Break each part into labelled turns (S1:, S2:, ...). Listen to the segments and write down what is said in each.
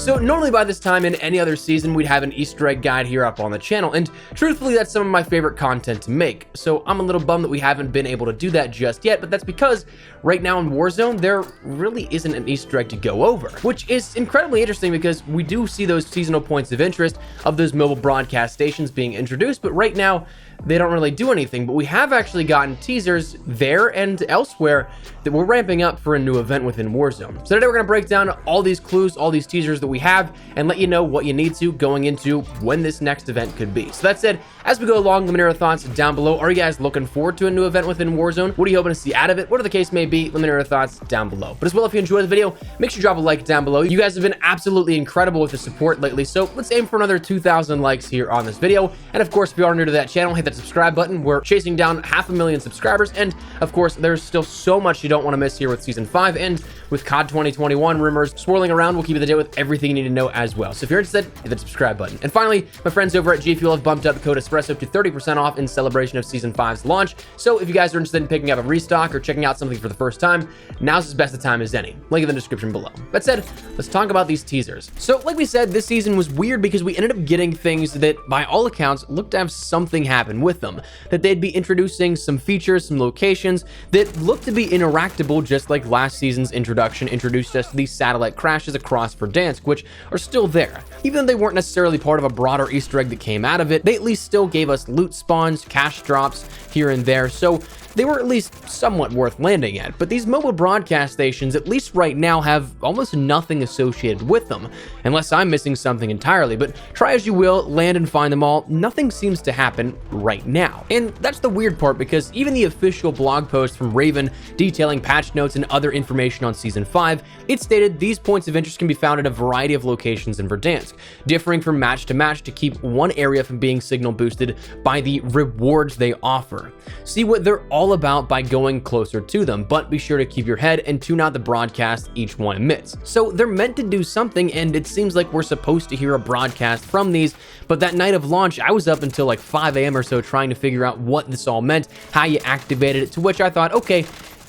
S1: So normally by this time in any other season, we'd have an Easter egg guide here up on the channel, and truthfully, that's some of my favorite content to make. So I'm a little bummed that we haven't been able to do that just yet, but that's because right now in Warzone, there really isn't an Easter egg to go over, which is incredibly interesting because we do see those seasonal points of interest of those mobile broadcast stations being introduced, but right now, they don't really do anything. But we have actually gotten teasers there and elsewhere that we're ramping up for a new event within Warzone. So today we're going to break down all these clues, all these teasers that we have, and let you know what you need to going into when this next event could be. So that said, as we go along, let me know your thoughts down below. Are you guys looking forward to a new event within Warzone? What are you hoping to see out of it? Whatever the case may be, let me know your thoughts down below. But as well, if you enjoyed the video, make sure you drop a like down below. You guys have been absolutely incredible with the support lately, so let's aim for another 2,000 likes here on this video. And of course, if you are new to that channel, hit that subscribe button. We're chasing down 500,000 subscribers, and of course, there's still so much you don't want to miss here with Season 5, and with COD 2021 rumors swirling around, we'll keep you up to date with everything you need to know as well. So if you're interested, hit the subscribe button. And finally, my friends over at G Fuel have bumped up the code ESPRESSO to 30% off in celebration of Season 5's launch. So if you guys are interested in picking up a restock or checking out something for the first time, now's as best a time as any. Link in the description below. That said, let's talk about these teasers. So like we said, this season was weird because we ended up getting things that, by all accounts, looked to have something happen with them. That they'd be introducing some features, some locations that looked to be interactable, just like last season's introduction introduced us to these satellite crashes across Verdansk, which are still there. Even though they weren't necessarily part of a broader Easter egg that came out of it, they at least still gave us loot spawns, cash drops here and there, so they were at least somewhat worth landing at. But these mobile broadcast stations, at least right now, have almost nothing associated with them, unless I'm missing something entirely. But try as you will, land and find them all, nothing seems to happen right now. And that's the weird part, because even the official blog post from Raven detailing patch notes and other information on Season 5, it stated these points of interest can be found at a variety of locations in Verdansk, differing from match to match to keep one area from being signal boosted by the rewards they offer. See what they're all about by going closer to them, but be sure to keep your head and tune out the broadcast each one emits. So they're meant to do something, and it seems like we're supposed to hear a broadcast from these, but that night of launch, I was up until like 5 a.m. or so trying to figure out what this all meant, how you activated it, to which I thought, okay,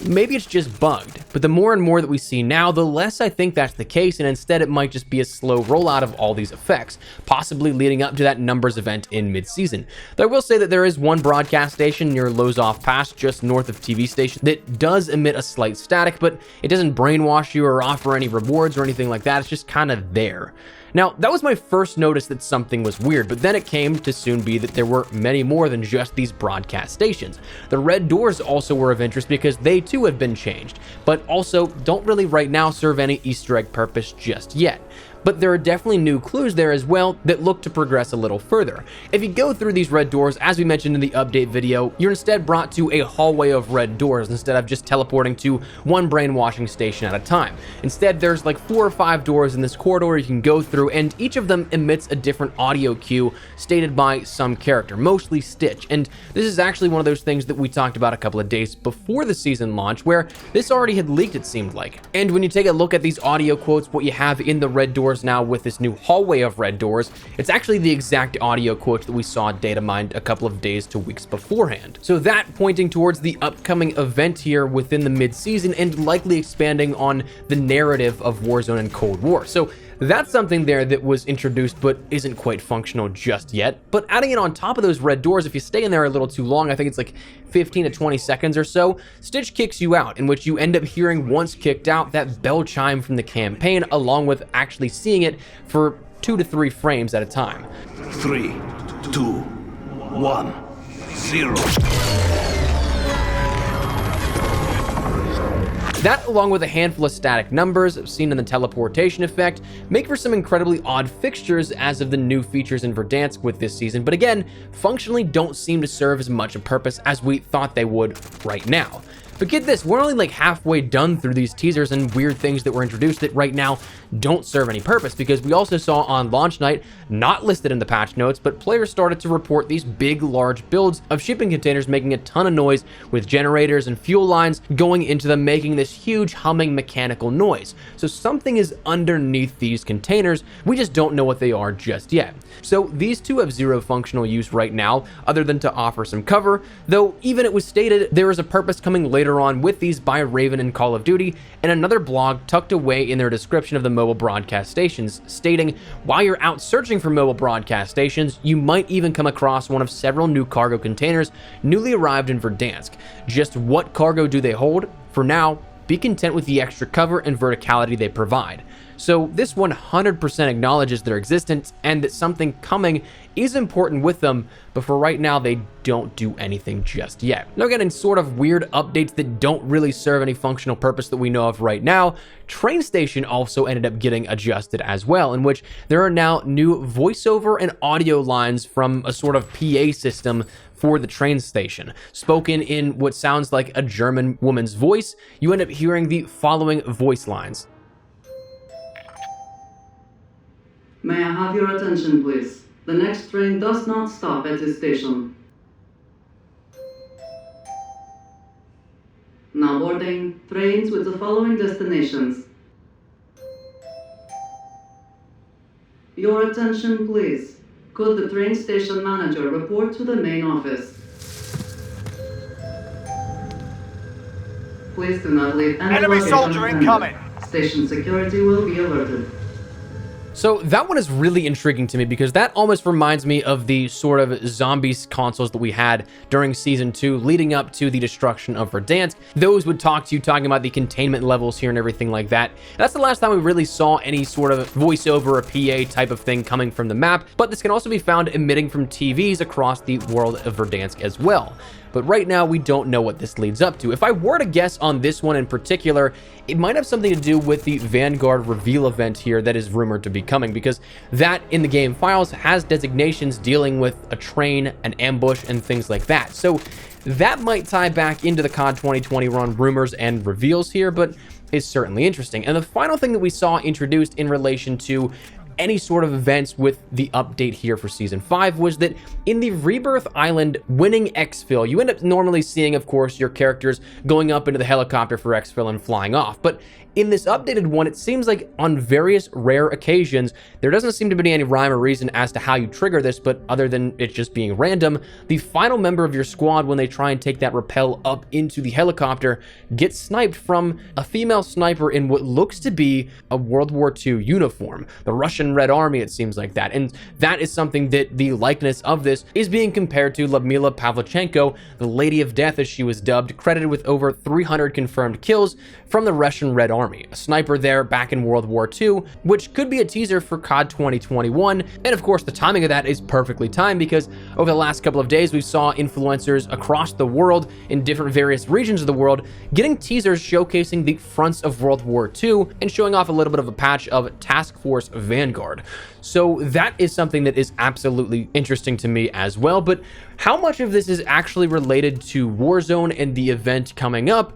S1: maybe it's just bugged. But the more and more that we see now, the less I think that's the case, and instead it might just be a slow rollout of all these effects, possibly leading up to that numbers event in mid-season. Though I will say that there is one broadcast station near Lozoff Pass, just north of TV station, that does emit a slight static, but it doesn't brainwash you or offer any rewards or anything like that. It's just kind of there. Now, that was my first notice that something was weird, but then it came to soon be that there were many more than just these broadcast stations. The red doors also were of interest because they too have been changed, but also don't really right now serve any Easter egg purpose just yet. But there are definitely new clues there as well that look to progress a little further. If you go through these red doors, as we mentioned in the update video, you're instead brought to a hallway of red doors instead of just teleporting to one brainwashing station at a time. Instead, there's like 4 or 5 doors in this corridor you can go through, and each of them emits a different audio cue stated by some character, mostly Stitch. And this is actually one of those things that we talked about a couple of days before the season launch, where this already had leaked, it seemed like. And when you take a look at these audio quotes, what you have in the red doors now with this new hallway of red doors, it's actually the exact audio quote that we saw data mined a couple of days to weeks beforehand. So that pointing towards the upcoming event here within the mid-season and likely expanding on the narrative of Warzone and Cold War. So that's something there that was introduced but isn't quite functional just yet. But adding it on top of those red doors, if you stay in there a little too long, I think it's like 15 to 20 seconds or so, Stitch kicks you out, in which you end up hearing, once kicked out, that bell chime from the campaign, along with actually seeing it for 2 to 3 frames at a time.
S2: 3, 2, 1, 0.
S1: That, along with a handful of static numbers seen in the teleportation effect, make for some incredibly odd fixtures as of the new features in Verdansk with this season, but again, functionally don't seem to serve as much a purpose as we thought they would right now. But get this, we're only like halfway done through these teasers and weird things that were introduced that right now don't serve any purpose, because we also saw on launch night, not listed in the patch notes, but players started to report these big, large builds of shipping containers making a ton of noise with generators and fuel lines going into them, making this huge humming mechanical noise. So something is underneath these containers, we just don't know what they are just yet. So these two have zero functional use right now, other than to offer some cover, though even it was stated there is a purpose coming later later on with these by Raven and Call of Duty, and another blog tucked away in their description of the mobile broadcast stations, stating, while you're out searching for mobile broadcast stations, you might even come across one of several new cargo containers newly arrived in Verdansk. Just what cargo do they hold? For now, be content with the extra cover and verticality they provide. So this 100% acknowledges their existence and that something coming is important with them, but for right now, they don't do anything just yet. Now getting sort of weird updates that don't really serve any functional purpose that we know of right now, Train Station also ended up getting adjusted as well, in which there are now new voiceover and audio lines from a sort of PA system for the train station. Spoken in what sounds like a German woman's voice, you end up hearing the following voice lines.
S3: May I have your attention, please? The next train does not stop at this station. Now boarding trains with the following destinations. Your attention, please. Could the train station manager report to the main office? Please do not leave any
S4: Enemy
S3: luggage
S4: soldier
S3: unattended.
S4: incoming.
S3: Station security will be alerted.
S1: So that one is really intriguing to me because that almost reminds me of the sort of zombies consoles that we had during Season 2 leading up to the destruction of Verdansk. Those would talk to you talking about the containment levels here and everything like that. That's the last time we really saw any sort of voiceover or PA type of thing coming from the map, but this can also be found emitting from TVs across the world of Verdansk as well. But right now, we don't know what this leads up to. If I were to guess on this one in particular, it might have something to do with the Vanguard reveal event here that is rumored to be coming, because that in the game files has designations dealing with a train, an ambush, and things like that. So that might tie back into the COD 2020 run rumors and reveals here, but is certainly interesting. And the final thing that we saw introduced in relation to any sort of events with the update here for Season 5 was that in the Rebirth Island winning exfil, you end up normally seeing, of course, your characters going up into the helicopter for exfil and flying off. But in this updated one, it seems like on various rare occasions, there doesn't seem to be any rhyme or reason as to how you trigger this, but other than it just being random, the final member of your squad, when they try and take that rappel up into the helicopter, gets sniped from a female sniper in what looks to be a World War II uniform. The Russian Red Army, it seems like that. And that is something that the likeness of this is being compared to Lyudmila Pavlichenko, the Lady of Death as she was dubbed, credited with over 300 confirmed kills from the Russian Red Army. A sniper there back in World War II, which could be a teaser for COD 2021. And of course, the timing of that is perfectly timed because over the last couple of days, we saw influencers across the world in different various regions of the world getting teasers showcasing the fronts of World War II and showing off a little bit of a patch of Task Force Vanguard. So that is something that is absolutely interesting to me as well. But how much of this is actually related to Warzone and the event coming up?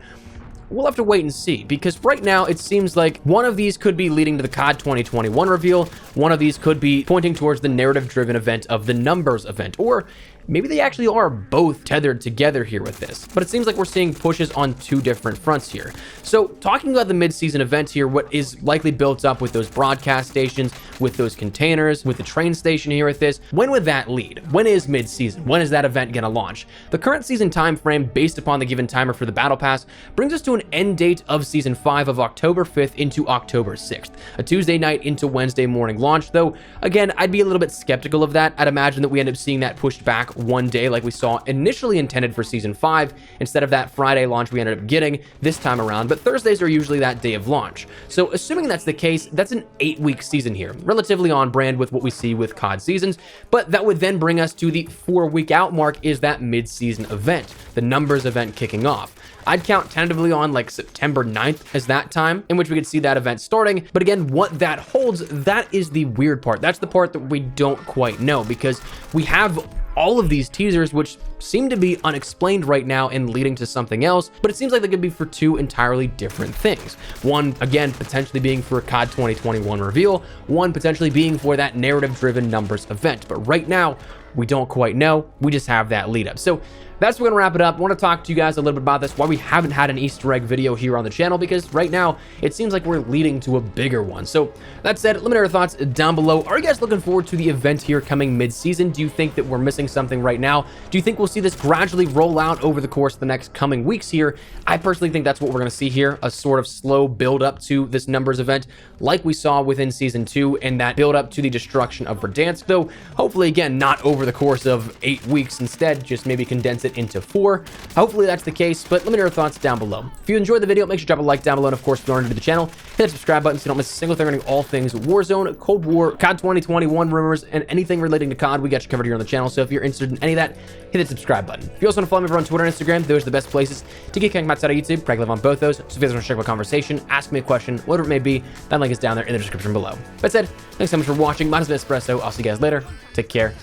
S1: We'll have to wait and see, because right now it seems like one of these could be leading to the COD 2021 reveal, one of these could be pointing towards the narrative-driven event of the Numbers event, or maybe they actually are both tethered together here with this. But it seems like we're seeing pushes on two different fronts here. So talking about the mid-season events here, what is likely built up with those broadcast stations, with those containers, with the train station here with this, when would that lead? When is mid-season? When is that event going to launch? The current season time frame, based upon the given timer for the Battle Pass, brings us to an end date of Season 5 of October 5th into October 6th. A Tuesday night into Wednesday morning launch, though, again, I'd be a little bit skeptical of that. I'd imagine that we end up seeing that pushed back one day like we saw initially intended for Season 5, instead of that Friday launch we ended up getting this time around, but Thursdays are usually that day of launch. So assuming that's the case, that's an 8-week season here, relatively on brand with what we see with COD seasons, but that would then bring us to the 4-week out mark is that mid-season event, the Numbers event kicking off. I'd count tentatively on like September 9th as that time in which we could see that event starting. But again, what that holds, that is the weird part. That's the part that we don't quite know, because we have all of these teasers which seem to be unexplained right now and leading to something else, but it seems like they could be for two entirely different things. One, again, potentially being for a COD 2021 reveal, one potentially being for that narrative-driven Numbers event. But right now, we don't quite know. We just have that lead up. So that's where we're gonna wrap it up. I want to talk to you guys a little bit about this, why we haven't had an Easter egg video here on the channel, because right now it seems like we're leading to a bigger one. So that said, let me know your thoughts down below. Are you guys looking forward to the event here coming mid-season? Do you think that we're missing something right now? Do you think we'll see this gradually roll out over the course of the next coming weeks here? I personally think that's what we're going to see here, a sort of slow build up to this numbers event like we saw within season 2, and that build up to the destruction of Verdansk, though hopefully again not over the course of 8 weeks, instead just maybe condense it into 4. Hopefully that's the case, but let me know your thoughts down below. If you enjoyed the video, make sure to drop a like down below, and of course if you're new to the channel, hit that subscribe button so you don't miss a single thing regarding all things Warzone, Cold War, COD 2021 rumors, and anything relating to COD. We got you covered here on the channel, so if you're interested in any of that, hit the subscribe button. If you also want to follow me over on Twitter and Instagram, those are the best places to get connected outside of YouTube. Craig live on both those, so if you guys want to check out a conversation, ask me a question, whatever it may be, that link is down there in the description below. That said, thanks so much for watching. Mine has been Espresso. I'll see you guys later. Take care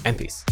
S1: and peace.